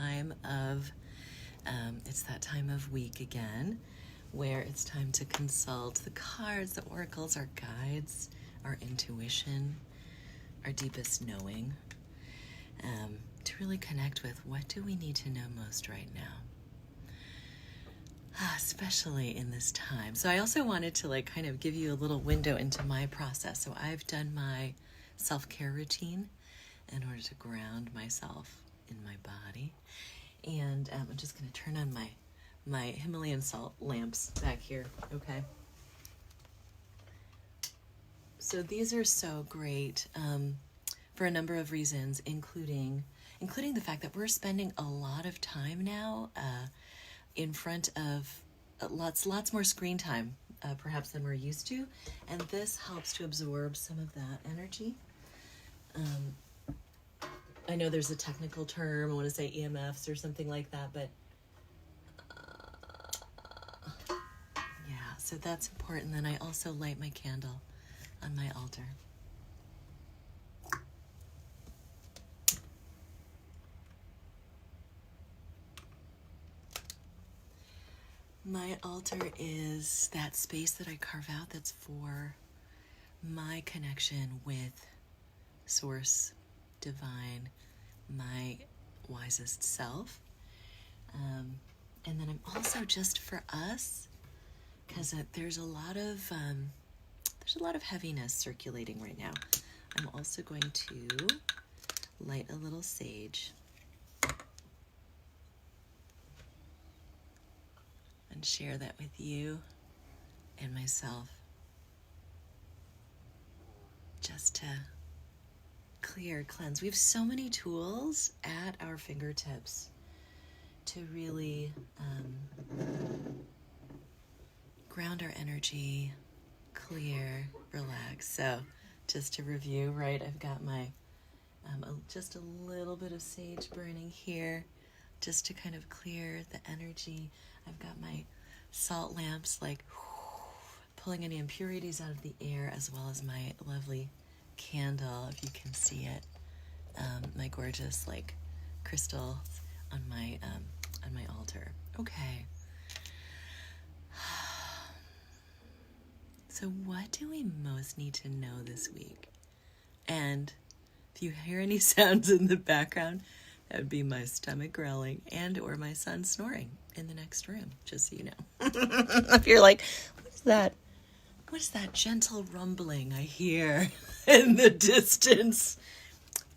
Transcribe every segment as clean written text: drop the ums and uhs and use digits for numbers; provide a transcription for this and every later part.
time of week again where it's time to consult the cards, the oracles, our guides, our intuition, our deepest knowing, to really connect with what do we need to know most right now, especially in this time. So I also wanted to kind of give you a little window into my process. So I've done my self-care routine in order to ground myself in my body. And I'm just going to turn on my Himalayan salt lamps back here, okay? So these are so great for a number of reasons, including the fact that we're spending a lot of time now in front of lots more screen time, perhaps than we're used to, and this helps to absorb some of that energy. I know there's a technical term, I want to say EMFs or something like that, but yeah, so that's important. Then I also light my candle on my altar. My altar is that space that I carve out that's for my connection with Source, Divine, my wisest self. And then I'm also just for us, because there's a lot of heaviness circulating right now. I'm also going to light a little sage and share that with you and myself, just to clear, cleanse. We have so many tools at our fingertips to really ground our energy, clear, relax. So just to review, right, I've got my just a little bit of sage burning here just to kind of clear the energy. I've got my salt lamps pulling any impurities out of the air, as well as my lovely candle, if you can see it, my gorgeous crystals on my altar. Okay. So what do we most need to know this week? And if you hear any sounds in the background, that would be my stomach growling and or my son snoring in the next room, just so you know. If you're like, what is that? What is that gentle rumbling I hear in the distance?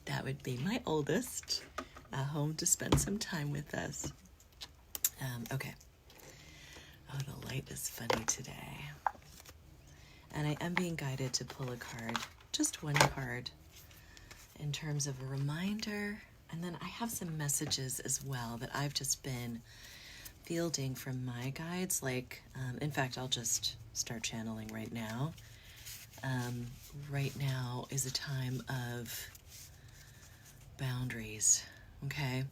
That would be my oldest, home to spend some time with us. Okay. Oh, the light is funny today. And I am being guided to pull a card, just one card, in terms of a reminder. And then I have some messages as well that I've just been fielding from my guides. In fact, I'll just start channeling right now. Right now is a time of boundaries, okay?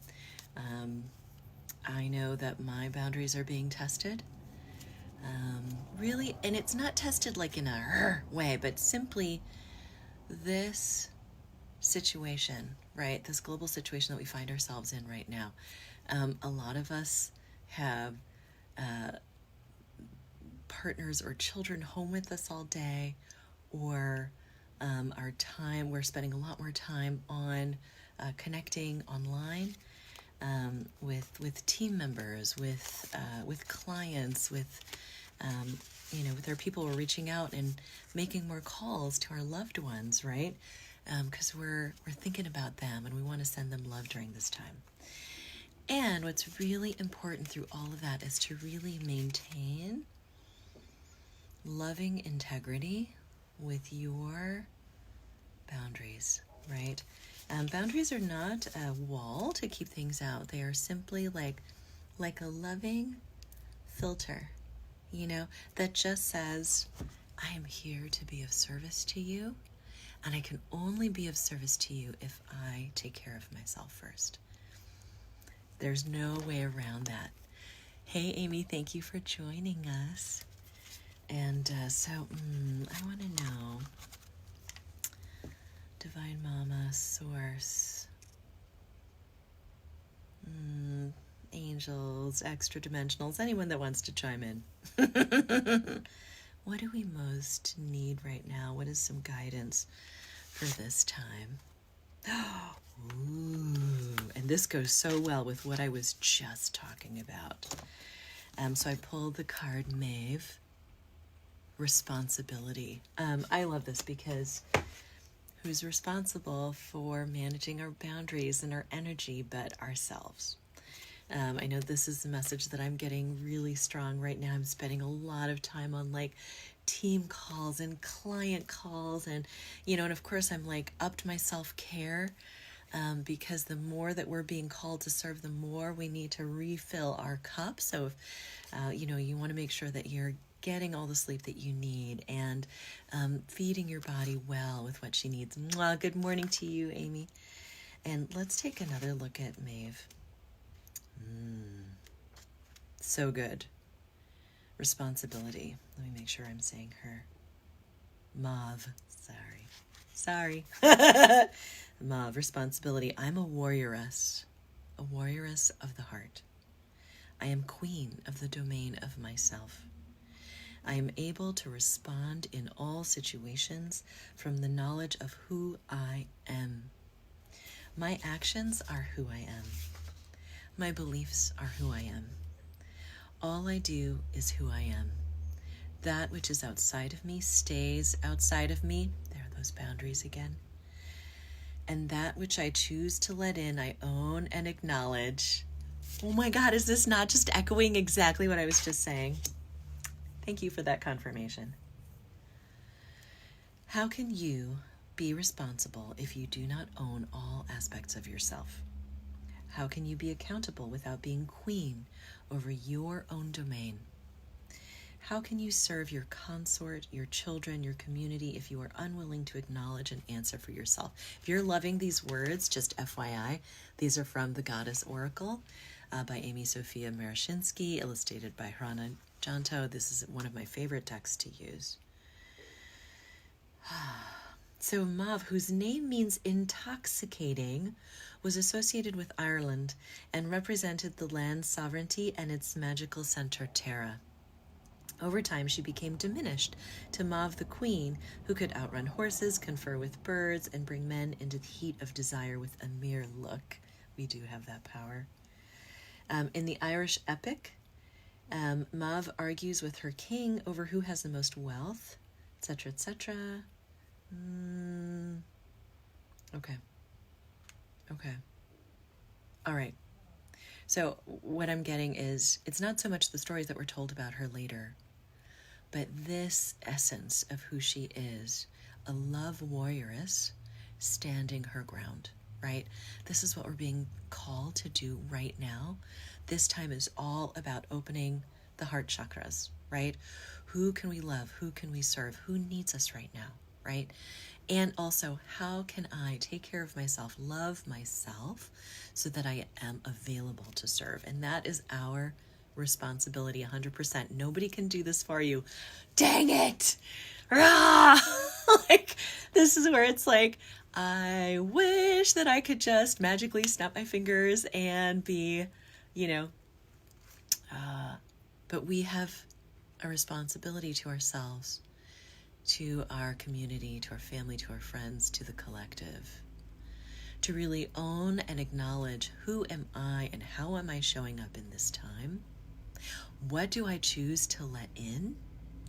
I know that my boundaries are being tested. Really, and it's not tested in a way, but simply this situation, right? This global situation that we find ourselves in right now. A lot of us have partners or children home with us all day, or we're spending a lot more time on connecting online with team members, with clients, with our people. We're reaching out and making more calls to our loved ones, right? Because we're thinking about them and we want to send them love during this time. And what's really important through all of that is to really maintain loving integrity with your boundaries, right? Boundaries are not a wall to keep things out. They are simply like a loving filter, that just says, I am here to be of service to you, and I can only be of service to you if I take care of myself first. There's no way around that. Hey, Amy, thank you for joining us. And I want to know, Divine Mama, Source, angels, extra dimensionals, anyone that wants to chime in. What do we most need right now? What is some guidance for this time? Ooh, and this goes so well with what I was just talking about. So I pulled the card Maeve, responsibility. I love this because who's responsible for managing our boundaries and our energy but ourselves? I know this is the message that I'm getting really strong right now. I'm spending a lot of time on like team calls and client calls, and and of course I'm like upped my self-care because the more that we're being called to serve, the more we need to refill our cup. So if you want to make sure that you're getting all the sleep that you need and feeding your body well with what she needs. Mwah, good morning to you, Amy. And let's take another look at Maeve. So good. Responsibility. Let me make sure I'm saying her. Mauve. Sorry. Mauve, responsibility. I'm a warrioress of the heart. I am queen of the domain of myself. I am able to respond in all situations from the knowledge of who I am. My actions are who I am. My beliefs are who I am. All I do is who I am. That which is outside of me stays outside of me. There are those boundaries again. And that which I choose to let in, I own and acknowledge. Oh my God, is this not just echoing exactly what I was just saying? Thank you for that confirmation. How can you be responsible if you do not own all aspects of yourself? How can you be accountable without being queen over your own domain? How can you serve your consort, your children, your community if you are unwilling to acknowledge and answer for yourself? If you're loving these words, just FYI, these are from The Goddess Oracle by Amy Sophia Marashinsky, illustrated by Hrana Janto. This is one of my favorite texts to use. So Mauve, whose name means intoxicating, was associated with Ireland and represented the land's sovereignty and its magical center, Terra. Over time, she became diminished to Mauve the Queen, who could outrun horses, confer with birds, and bring men into the heat of desire with a mere look. We do have that power. In the Irish epic, Mauve argues with her king over who has the most wealth, etc., etc. Okay. All right. So what I'm getting is it's not so much the stories that were told about her later, but this essence of who she is, a love warrioress standing her ground, right? This is what we're being called to do right now. This time is all about opening the heart chakras, right? Who can we love? Who can we serve? Who needs us right now, right? And also, how can I take care of myself, love myself, so that I am available to serve? And that is our responsibility, 100%. Nobody can do this for you. Dang it! Like, this is where it's like, I wish that I could just magically snap my fingers and be, but we have a responsibility to ourselves, to our community, to our family, to our friends, to the collective, to really own and acknowledge who am I and how am I showing up in this time? What do I choose to let in?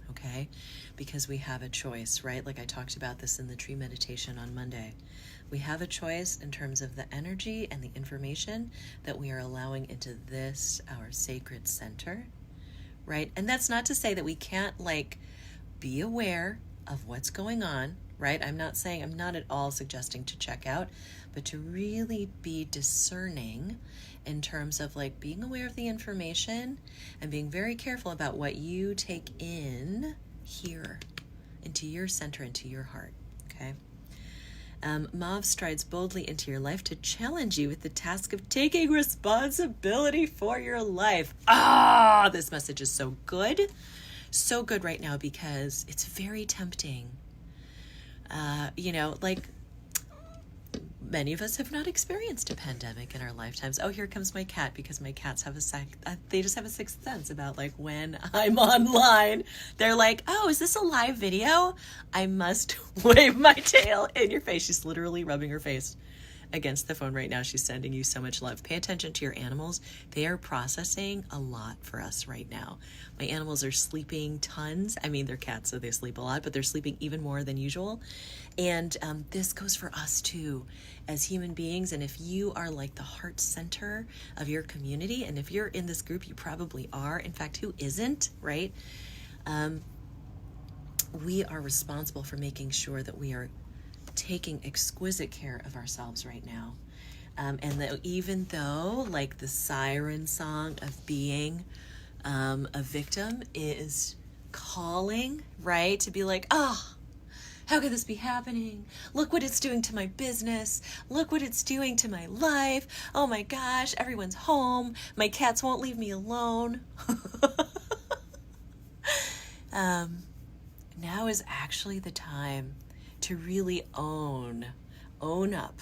Okay, because we have a choice, right? Like I talked about this in the tree meditation on Monday. We have a choice in terms of the energy and the information that we are allowing into this, our sacred center, right? And that's not to say that we can't be aware of what's going on, right? I'm not at all suggesting to check out, but to really be discerning in terms of being aware of the information and being very careful about what you take in here into your center, into your heart, okay? Mauve strides boldly into your life to challenge you with the task of taking responsibility for your life. This message is so good right now because it's very tempting. Many of us have not experienced a pandemic in our lifetimes. Oh, here comes my cat, because my cats have they just have a sixth sense about like when I'm online. They're like, oh, is this a live video? I must wave my tail in your face. She's literally rubbing her face against the phone right now. She's sending you so much love. Pay attention to your animals. They are processing a lot for us right now. My animals are sleeping tons. I mean, they're cats, so they sleep a lot, but they're sleeping even more than usual. And this goes for us too, as human beings. And if you are like the heart center of your community, and if you're in this group, you probably are. In fact, who isn't, right? We are responsible for making sure that we are taking exquisite care of ourselves right now. And that even though like the siren song of being a victim is calling, right? To be like, oh, how could this be happening? Look what it's doing to my business. Look what it's doing to my life. Oh my gosh, everyone's home. My cats won't leave me alone. Now is actually the time to really own up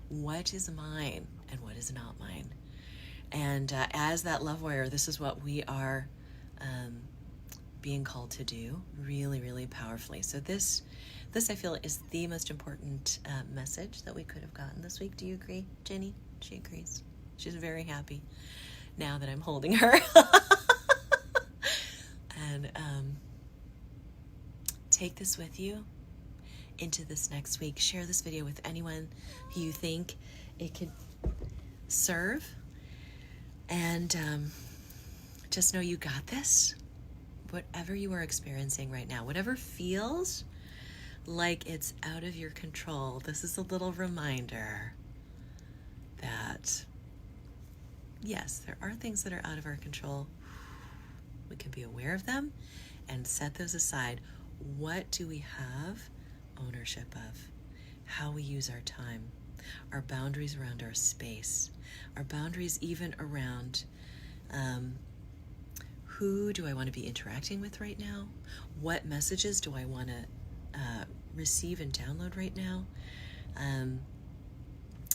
what is mine and what is not mine. And as that love warrior, this is what we are being called to do really, really powerfully. So this I feel is the most important message that we could have gotten this week. Do you agree, Jenny? She agrees. She's very happy now that I'm holding her. And take this with you into this next week. Share this video with anyone who you think it could serve. And just know you got this. Whatever you are experiencing right now, whatever feels like it's out of your control, this is a little reminder that yes, there are things that are out of our control. We can be aware of them and set those aside. What do we have ownership of? How we use our time, our boundaries around our space, our boundaries even around who do I want to be interacting with right now? What messages do I want to receive and download right now?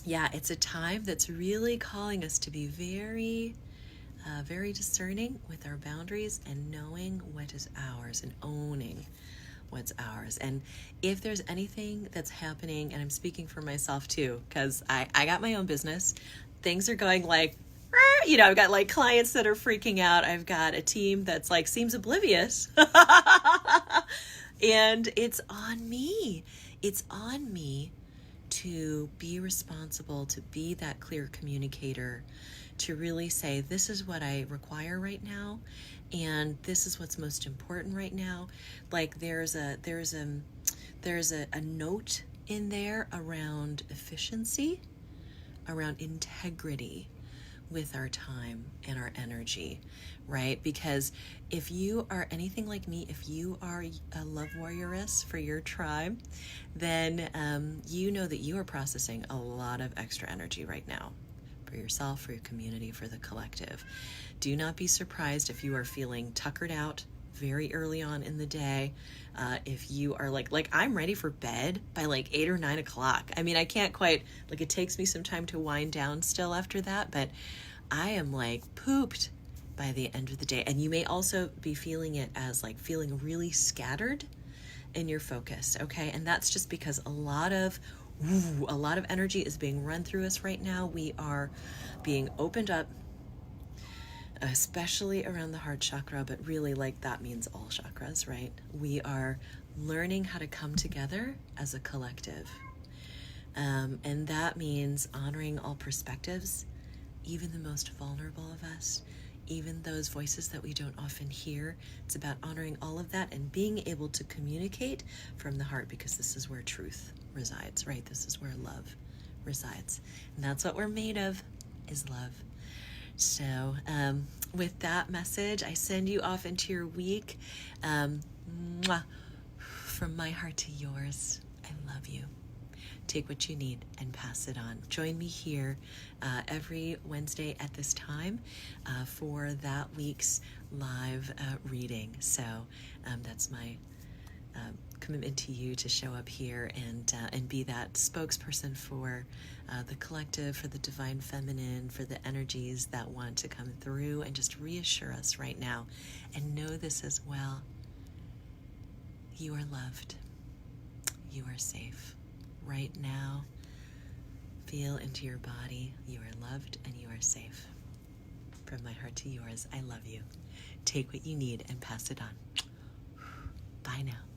Yeah, it's a time that's really calling us to be very, very discerning with our boundaries and knowing what is ours and owning what's ours. And if there's anything that's happening, and I'm speaking for myself too, because I got my own business, things are going like, you know, I've got like clients that are freaking out. I've got a team that's like seems oblivious. And it's on me. It's on me to be responsible, to be that clear communicator, to really say, this is what I require right now, and this is what's most important right now. Like there's a note in there around efficiency, around integrity with our time and our energy, right? Because if you are anything like me, if you are a love warrioress for your tribe, then you know that you are processing a lot of extra energy right now for yourself, for your community, for the collective. Do not be surprised if you are feeling tuckered out very early on in the day. If you are like I'm ready for bed by like 8 or 9 o'clock. I mean, I can't quite, like it takes me some time to wind down still after that, but I am like pooped by the end of the day. And you may also be feeling it as like feeling really scattered in your focus, okay? And that's just because a lot of energy is being run through us right now. We are being opened up, especially around the heart chakra, but really like that means all chakras, right? We are learning how to come together as a collective. And that means honoring all perspectives, even the most vulnerable of us, even those voices that we don't often hear. It's about honoring all of that and being able to communicate from the heart, because this is where truth resides, right? This is where love resides. And that's what we're made of, is love. So with that message, I send you off into your week. From my heart to yours, I love you. Take what you need and pass it on. Join me here every Wednesday at this time for that week's live reading. So that's my commitment to you to show up here and be that spokesperson for the collective, for the divine feminine, for the energies that want to come through, and just reassure us right now. And know this as well. You are loved. You are safe. Right now, feel into your body. You are loved and you are safe. From my heart to yours, I love you. Take what you need and pass it on. Bye now.